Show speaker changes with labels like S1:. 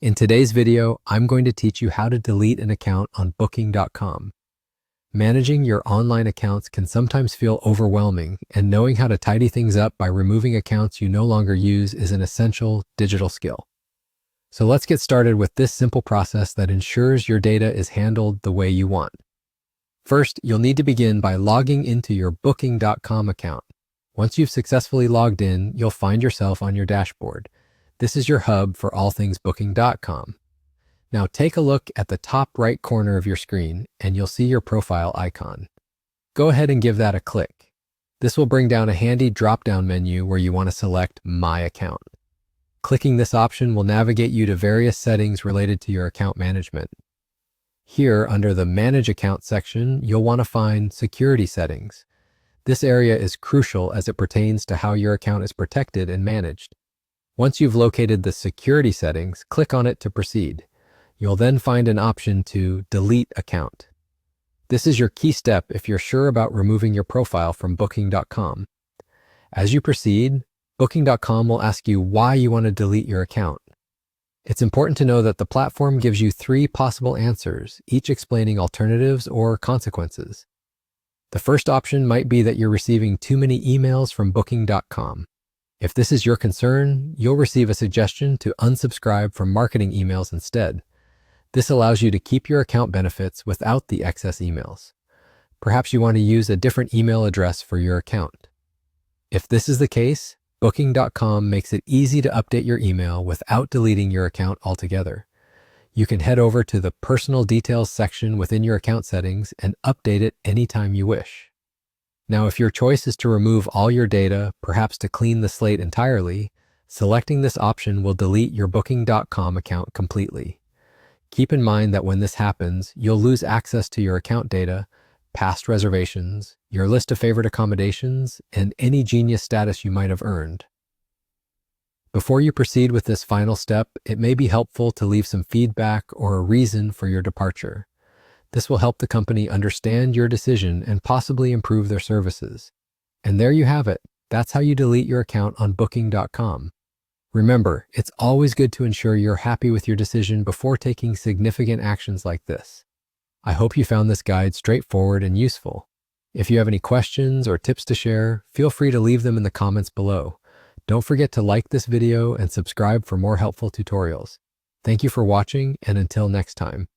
S1: In today's video, I'm going to teach you how to delete an account on Booking.com. Managing your online accounts can sometimes feel overwhelming, and knowing how to tidy things up by removing accounts you no longer use is an essential digital skill. So let's get started with this simple process that ensures your data is handled the way you want. First, you'll need to begin by logging into your Booking.com account. Once you've successfully logged in, you'll find yourself on your dashboard. This is your hub for all things Booking.com. Now take a look at the top right corner of your screen and you'll see your profile icon. Go ahead and give that a click. This will bring down a handy drop-down menu where you want to select My Account. Clicking this option will navigate you to various settings related to your account management. Here, under the Manage Account section, you'll want to find Security Settings. This area is crucial as it pertains to how your account is protected and managed. Once you've located the security settings, click on it to proceed. You'll then find an option to Delete Account. This is your key step if you're sure about removing your profile from Booking.com. As you proceed, Booking.com will ask you why you want to delete your account. It's important to know that the platform gives you 3 possible answers, each explaining alternatives or consequences. The first option might be that you're receiving too many emails from Booking.com. If this is your concern, you'll receive a suggestion to unsubscribe from marketing emails instead. This allows you to keep your account benefits without the excess emails. Perhaps you want to use a different email address for your account. If this is the case, Booking.com makes it easy to update your email without deleting your account altogether. You can head over to the Personal Details section within your account settings and update it anytime you wish. Now, if your choice is to remove all your data, perhaps to clean the slate entirely, selecting this option will delete your Booking.com account completely. Keep in mind that when this happens, you'll lose access to your account data, past reservations, your list of favorite accommodations, and any Genius status you might have earned. Before you proceed with this final step, it may be helpful to leave some feedback or a reason for your departure. This will help the company understand your decision and possibly improve their services. And there you have it. That's how you delete your account on Booking.com. Remember, it's always good to ensure you're happy with your decision before taking significant actions like this. I hope you found this guide straightforward and useful. If you have any questions or tips to share, feel free to leave them in the comments below. Don't forget to like this video and subscribe for more helpful tutorials. Thank you for watching, and until next time.